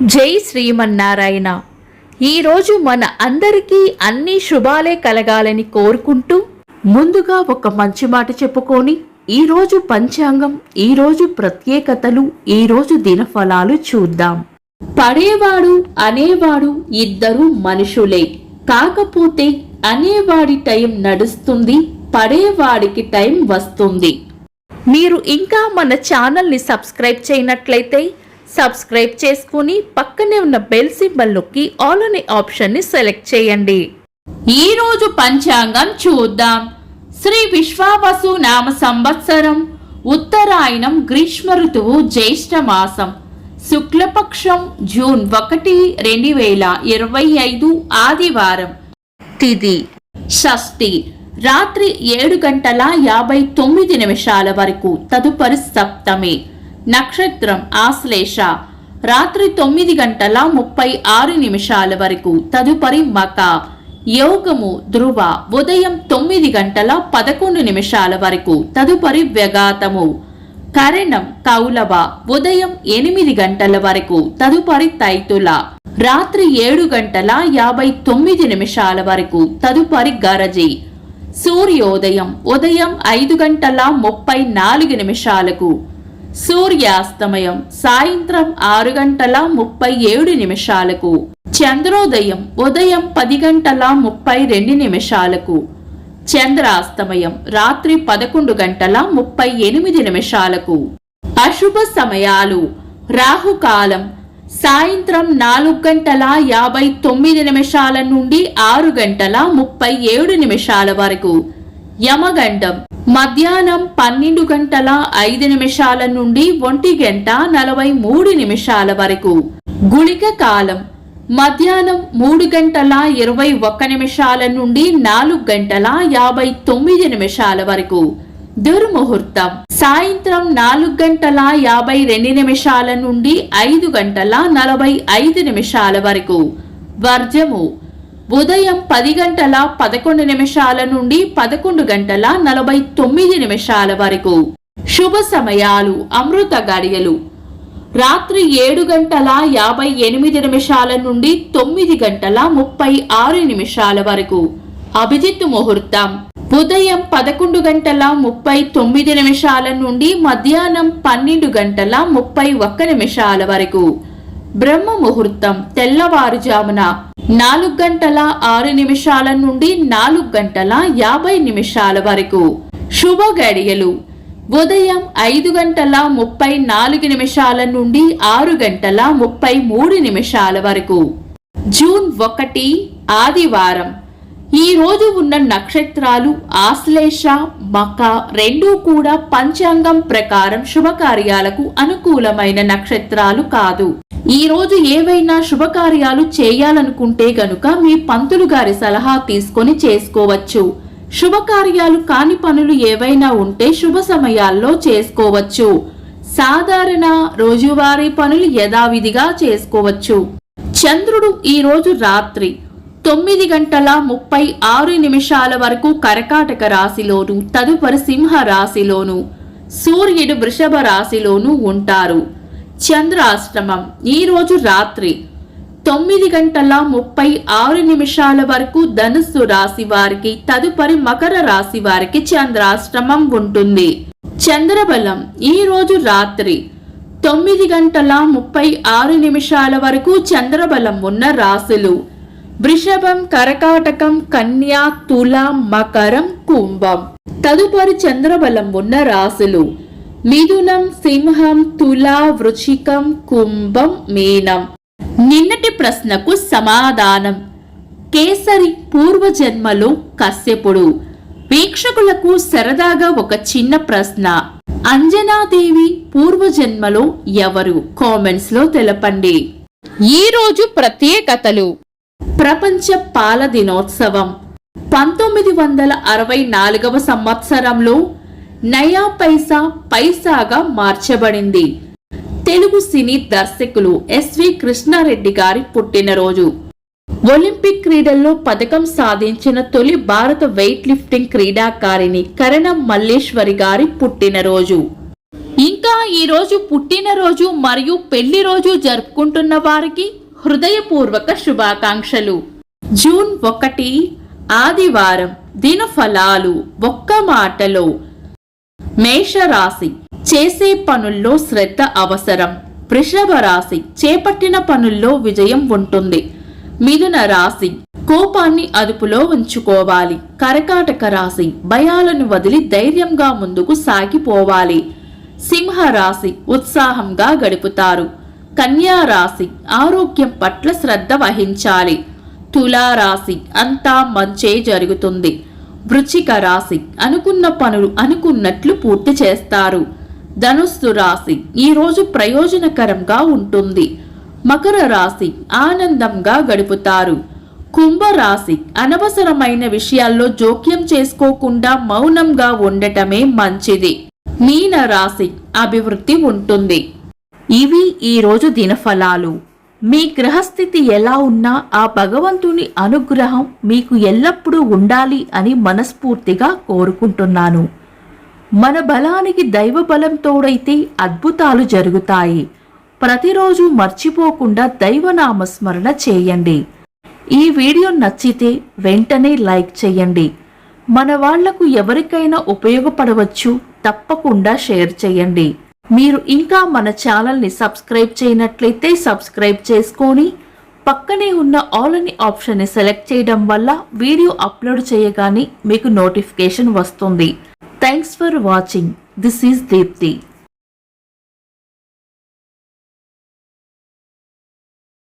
జై శ్రీమన్నారాయణ. ఈరోజు మన అందరికీ అన్ని శుభాలే కలగాలని కోరుకుంటూ ముందుగా ఒక మంచి మాట చెప్పుకొని ఈరోజు పంచాంగం, ఈరోజు ప్రత్యేకతలు, ఈరోజు దినఫలాలు చూద్దాం. పడేవాడు అనేవాడు ఇద్దరు మనుషులే, కాకపోతే అనేవాడి టైం నడుస్తుంది, పడేవాడికి టైం వస్తుంది. మీరు ఇంకా మన ఛానల్ని సబ్స్క్రైబ్ చేయనట్లయితే సబ్స్క్రైబ్ చేసుకుని పక్కనే ఉన్న బెల్ సింబల్ నొక్కి ఆల్ అనే ఆప్షన్ని సెలెక్ట్ చేయండి. ఈరోజు పంచాంగం చూద్దాం. శ్రీ విశ్వావసు నామ సంవత్సరం, ఉత్తరాయణం, గ్రీష్మ ఋతువు, జ్యేష్ఠ మాసం, శుక్లపక్షం, జూన్ 1, 2025 ఆదివారం. తిథి షష్ఠి, రాత్రి 7:59 వరకు. తదుపరి సప్తమి. నక్షత్రం ఆశ్లేష, రాత్రి 9:36 వరకు. తదుపరి మక. యోగము ధ్రువ, ఉదయం 9:11 వరకు. తదుపరి వ్యగాతము. కరణం కౌలవ, ఉదయం 8 వరకు. తదుపరి తైతుల, రాత్రి 7:59 వరకు. తదుపరి గరజి. సూర్యోదయం ఉదయం 5:34. సూర్యాస్తమయం సాయంత్రం 6:37. చంద్రోదయం ఉదయం 10:32. చంద్రాస్తమయం రాత్రి 11:38. అశుభ సమయాలు. రాహుకాలం సాయంత్రం 4:59 నుండి 6:37 వరకు. యమగండం మధ్యాహ్నం 12:05 నుండి 1:43 వరకు. గుళిక కాలం మధ్యాహ్నం 3:21 నుండి 4:59 వరకు. దుర్ముహూర్తం సాయంత్రం 4:52 నుండి 5:45 వరకు. వర్జము ఉదయం 10:11 నుండి 11:49 వరకు. శుభ సమయాలు. అమృత గడియలు రాత్రి 7:58 నుండి 9:36 వరకు. అభిజిత్ ముహూర్తం ఉదయం 11:39 నుండి మధ్యాహ్నం 12:31 వరకు. బ్రహ్మ ముహూర్తం తెల్లవారుజామున 4:06 నుండి 4:50 వరకు. శుభ గడియలు ఉదయం 5:34 నుండి 6:33 వరకు. జూన్ 1 ఆదివారం. ఈ రోజు ఉన్న నక్షత్రాలు ఆశ్లేష, మక రెండూ కూడా పంచాంగం ప్రకారం శుభకార్యాలకు అనుకూలమైన నక్షత్రాలు కాదు. ఈ రోజు ఏవైనా శుభకార్యాలు చేయాలనుకుంటే గనుక మీ పంతులు గారి సలహా తీసుకొని చేసుకోవచ్చు. శుభకార్యాలు కాని పనులు ఏవైనా ఉంటే శుభ సమయాల్లో చేసుకోవచ్చు. సాధారణ రోజువారీ పనులు యథావిధిగా చేసుకోవచ్చు. చంద్రుడు ఈ రోజు రాత్రి 9:36 వరకు కర్కాటక రాశిలోను, తదుపరి సింహ రాశిలోను, సూర్యుడు వృషభ రాశిలోను ఉంటారు. చంద్రాష్టమం ఈ రోజు రాత్రి 9:36 వరకు ధనుస్సు రాశి వారికి, తదుపరి మకర రాశి వారికి చంద్రాష్టమం ఉంటుంది. చంద్రబలం ఈ రోజు రాత్రి 9:36 వరకు చంద్రబలం ఉన్న రాశులు వృషభం, కర్కాటకం, కన్యా, తుల, మకరం, కుంభం. తదుపరి చంద్రబలం ఉన్న రాశులు మిథునం, సింహం, తుల, వృశ్చికం, కుంభం, మీనం. నిన్నటి ప్రశ్నకు సమాధానం కేసరి పూర్వజన్మలో కశ్యపుడు. వీక్షకులకు సరదాగా ఒక చిన్న ప్రశ్న, అంజనాదేవి పూర్వజన్మలో ఎవరు? కామెంట్స్ లో తెలపండి. ఈ రోజు ప్రత్యేకతలు. ప్రపంచ పాల దినోత్సవం 1964 సంవత్సరంలో నయా పైసా పైసాగా మార్చబడింది. తెలుగు సినీ దర్శకులు ఎస్వి కృష్ణారెడ్డి గారి పుట్టినరోజు. ఒలింపిక్ క్రీడల్లో పథకం సాధించిన తొలి భారత వెయిట్ లిఫ్టింగ్ క్రీడాకారిణి కరణం మల్లేశ్వరి గారి పుట్టినరోజు. ఇంకా ఈరోజు పుట్టినరోజు మరియు పెళ్లి రోజు జరుపుకుంటున్న వారికి హృదయపూర్వక శుభాకాంక్షలు. జూన్ 1 ఆదివారం. దినఫలాలు. ఒక్క మాటలో మేషరాశి, చేసే పనుల్లో శ్రద్ధ అవసరం. వృషభ రాశి, చేపట్టిన పనుల్లో విజయం ఉంటుంది. మిథున రాశి, కోపాన్ని అదుపులో ఉంచుకోవాలి. కర్కాటక రాశి, భయాలను వదిలి ధైర్యంగా ముందుకు సాగిపోవాలి. సింహ రాశి, ఉత్సాహంగా గడుపుతారు. కన్యా రాశి, ఆరోగ్యం పట్ల శ్రద్ధ వహించాలి. తులా రాశి, అంతా మంచే జరుగుతుంది. వృశ్చిక రాశి, అనుకున్న పనులు అనుకున్నట్లు పూర్తి చేస్తారు. ధనుస్సు రాశి, ఈరోజు ప్రయోజనకరంగా ఉంటుంది. మకర రాశి, ఆనందంగా గడుపుతారు. కుంభరాశి, అనవసరమైన విషయాల్లో జోక్యం చేసుకోకుండా మౌనంగా ఉండటమే మంచిది. మీన రాశి, అభివృద్ధి ఉంటుంది. ఇవి ఈరోజు దినఫలాలు. మీ గ్రహస్థితి ఎలా ఉన్నా ఆ భగవంతుని అనుగ్రహం మీకు ఎల్లప్పుడూ ఉండాలి అని మనస్ఫూర్తిగా కోరుకుంటున్నాను. మన బలానికి దైవ బలం తోడైతే అద్భుతాలు జరుగుతాయి. ప్రతిరోజు మర్చిపోకుండా దైవనామస్మరణ చేయండి. ఈ వీడియో నచ్చితే వెంటనే లైక్ చేయండి. మన వాళ్లకు ఎవరికైనా ఉపయోగపడవచ్చు, తప్పకుండా షేర్ చేయండి. మీరు ఇంకా మన ఛానల్ని సబ్స్క్రైబ్ చేయనట్లయితే సబ్స్క్రైబ్ చేసుకొని పక్కనే ఉన్న ఆల్ అని ఆప్షన్ని సెలెక్ట్ చేయడం వల్ల వీడియో అప్లోడ్ చేయగానే మీకు నోటిఫికేషన్ వస్తుంది. Thanks for watching. This is Deepti.